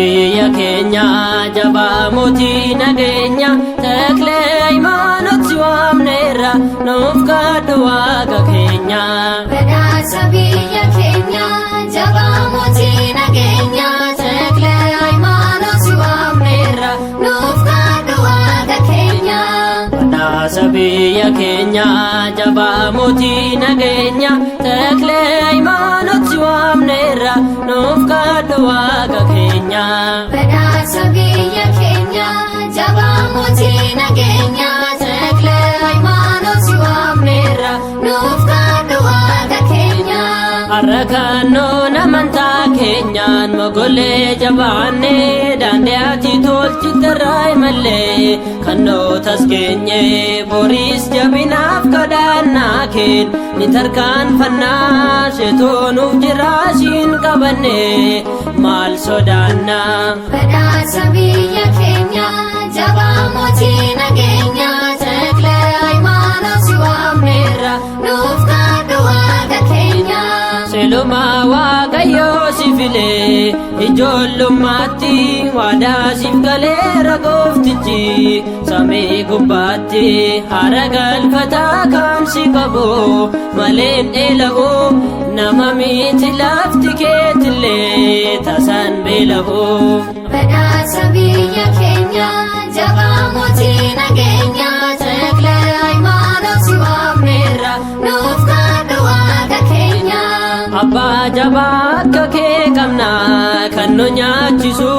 biyya keenya jabaa mootii nageenya takle haymaanot si waamneerra nuuf kadhu waaqa keenya. Badhaasa biyya keenya jabaa mootii nageenya takle haymaanot si waamneerra nuuf kadhu waaqa keenya. Badhaasa biyya keenya jabaa mootii nageenya takle haymaanot si waamneerra nuuf kadhu waaqa keenya. Badhaasa biyya keenya jabaa mootii nageenya takle haymaanot si waamneerra nuuf kadhu waaqa keenya. Arrakanoo namantaa keenyaan mogolee jabaannee daandii ati tolchiterraa imallee kannootas keenye boriis jabinaaf kadhannaa keen ni tarkaanfannaa sheetoonuuf jiraashiin qabanne maal sodaannaa. Badhaasa biyya keenya jabaa mootii nageenya takle haymaanot si waamneerra nuuf kadhu waaqa keenya. Seluma waaqayyoo si filee ijoollummaatti waadaa siif galeera gooftichi samii gubbaatti haara galfataa kan si qabu maleen dheela'u nama miti lafti keetillee tasan beela'u. Badhaasa biyya keenya jabaa mootii nageenya takle haymaanot si waamneerra nuuf kadhu waaqa keenya. Abbaa jabaa akka kee qabna kan nu nyaachisu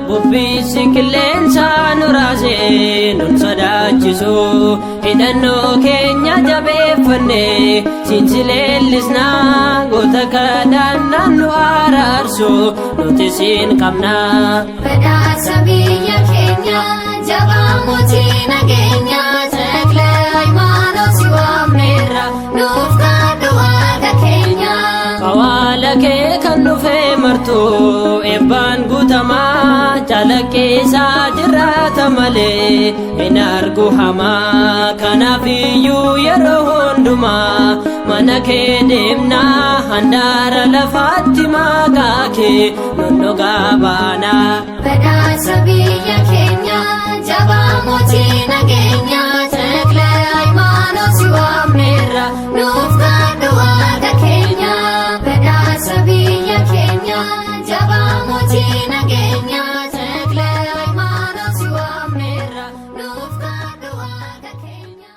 bubbisi qilleensa nu raasee nun sodaachisu hidhannoo keenya jabeeffanne siinsi leellisnaa goota kadhannaan nu araarsu nuti siin qabna. Badhaasa biyya keenya jabaa mootii nageenya takle haymaanot si waamneerra nuuf kadhu waaqa keenya. Kawaala kee kan dhufee martuu eebbaan guutamaa jalaqeessaa jiraata malee hin argu hamaa kanaaf iyyuu yeroo hundumaa mana kee deemnaa handaara lafaatti maqaa kee nunnugaa baana. Badhaasa biyya keenya jabaa mootii nageenya takle haymaanot si waamneerra nuuf kadhu waaqa keenya. Badhaasa biyya keenya jabaa mootii nageenya takle haymaanot si waamneerra nuuf kadhu waaqa keenya.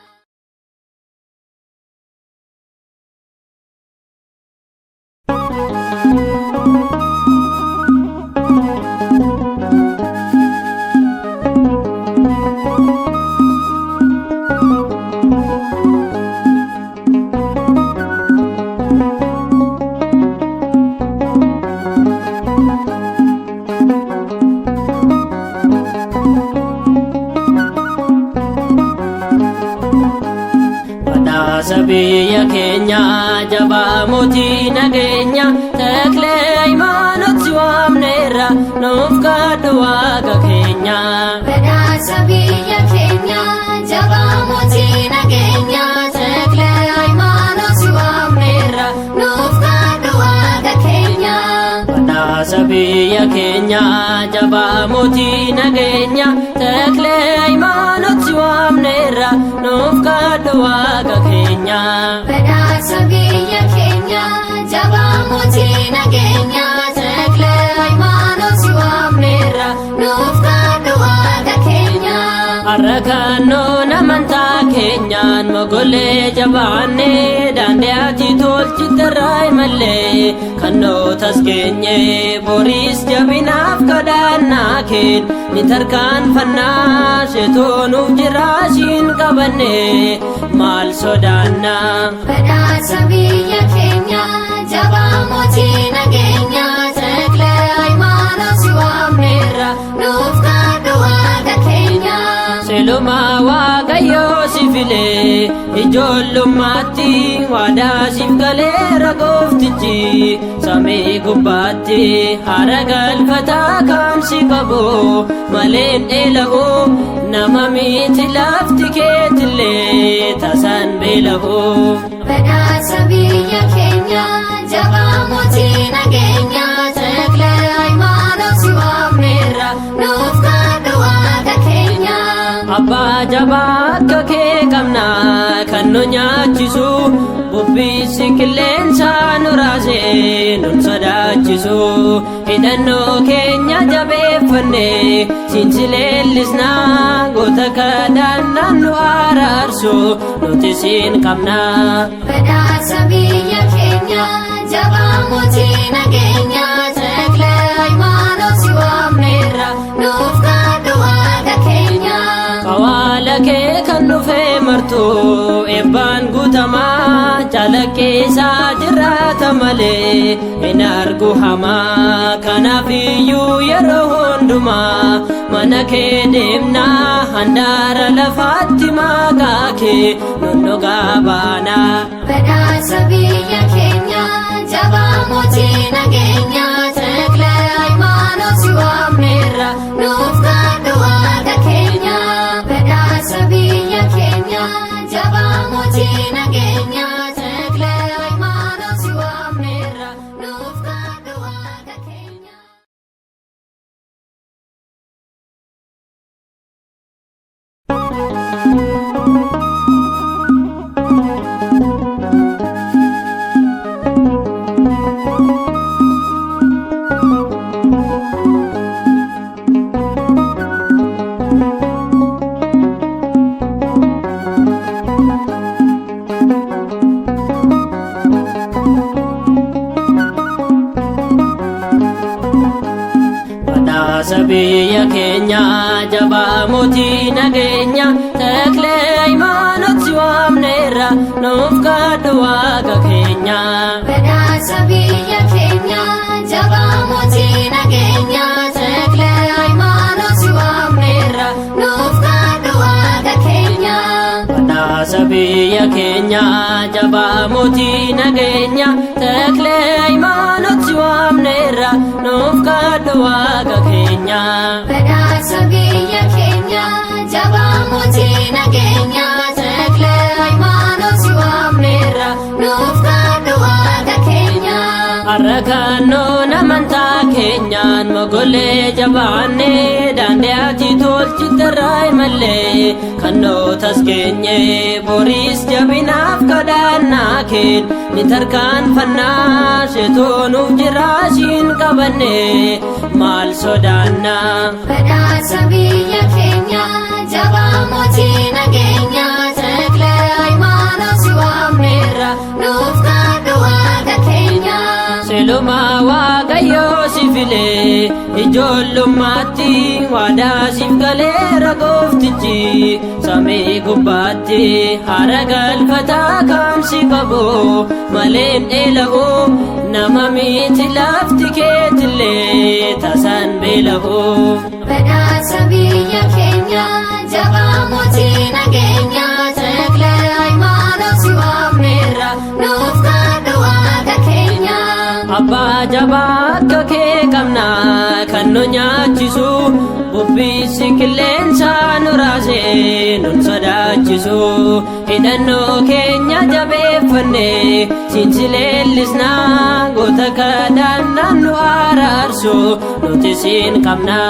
Badhaasa biyya keenya jabaa mootii nageenya takle haymaanot si waamneerra nuuf kadhu waaqa keenya. Badhaasa biyya keenya jabaa mootii nageenya takle haymaanot si waamneerra nuuf kadhu waaqa keenya. Badhaasa biyya keenya jabaa mootii nageenya takle haymaanot si waamneerra nuuf kadhu waaqa keenya. Badhaasa biyya keenya jabaa mootii nageenya takle haymaanot si waamneerra nuuf kadhu waaqa keenya. Arrakanoo namantaa keenyaan mogolee jabaannee daandii ati tolchiterraa imallee kannootas keenye boriis jabinaaf kadhannaa keen ni tarkaanfannaa sheetoonuuf jiraashiin qabanne maal sodaannaa. Badhaasa biyya keenya jabaa mootii nageenya takle haymaanot si waamneerra nuuf kadhu waaqa keenya. Seluma waaqayyoo si filee ijoollummaatti waadaa siif galeera gooftichi samii gubbaatti haara galfataa kan si qabu maleen dheela'u nama miti lafti keetillee tasan beela'u. Badhaasa biyya keenya jabaa mootii nageenya takle haymaanot si waamneerra Abbaa jabaa akka kee qabna kan nu nyaachisu bubbisi qilleensa nu raasee nun sodaachisu hidhannoo keenya jabeeffanne siinsi leellisna goota kadhannaan nu araarsu nuti siin qabna. Badhaasa biyya keenya jabaa mootii nageenya Takla Hayimaanoot si waamneerra nuuf kadhu waaqa keenya. Awwaala kee kan dhufe martu eebbaan guutamaa calaqqeessaa jiraata malee hin argu hamaa kanaaf iyyuu yeroo hundumaa mana kee deemnaa handaara lafaatti maqaa kee nun dhugaa baana. Badhaasa biyya keenya jabaa mootii nageenya Takla Hayimaanoot si waamneerra nuuf kadhu waaqa keenya. Badhaasa biyya keenya jabaa mootii nageenya Takla Hayimaanoot si waamneerra nuuf kadhu waaqa keenya. Badhaasa biyya keenya jabaa mootii nageenya Takla Hayimaanoot si waamneerra nuuf kadhu waaqa keenya. Badhaasa biyya keenya jabaa mootii nageenya Takla Hayimaanoot si waamneerra nuuf kadhu waaqa keenya. Badhaasa biyya keenya jabaa mootii nageenya Takla Hayimaanoot si waamneerra nuuf kadhu waaqa keenya. Badhaasa biyya keenya jabaa mootii nageenya Takla Hayimaanoot si waamneerra nuuf kadhu waaqa keenya. Har'a kannoon amantaa keenyaan mogolee jabaannee daandii ati tolchite irraa imallee kannootas keenye boriis jabinaaf kadhannaa keen ni tarkaanfannaa sheetoonuuf jiraashiin qabanne maal sodaannaa. Badhaasa biyya keenya jabaa mootii nageenya Takla Hayimaanoot si waamneerra nuuf kadhu waaqa keenya. Silumaa Waaqayyoo si filee ijoollummaatti waadaa siif galeera gooftichi samii gubbaatti haara galfataa kan si qabu maleen dheela'u nama miti lafti keetillee tasan beela'u. Badhaasa biyya keenya jabaa mootii nageenya Takla Hayimaanoot si waamneerra nuuf kadhu waaqa keenya. Abbaa jabaa akka kee qabna kan nu nyaachisu bubbisi qilleensa nu raasee nun sodaachisu hidhannoo keenya jabeeffanne siinsi leellisna goota kadhannaan nu araarsu nuti siin qabna.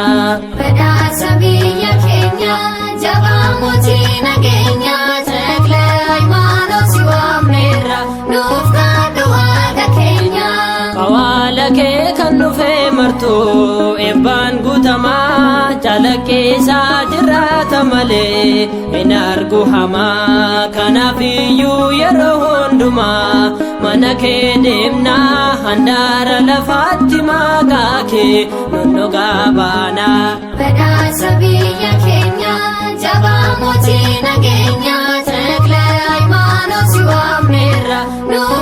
Badhaasa biyya keenya jabaa mootii nageenya Takla Hayimaanoot si waamneerra nuuf kadhu waaqa keenya. Awwaala kee kan dhufe martu eebbaan guutamaa calaqqeessaa jiraata malee hin argu hamaa kanaaf iyyuu yeroo hundumaa mana kee deemnaa handaara lafaatti maqaa kee nun dhugaa baana. Badhaasa biyya keenya jabaa mootii nageenya Takla Hayimaanoot si waamneerra nuuf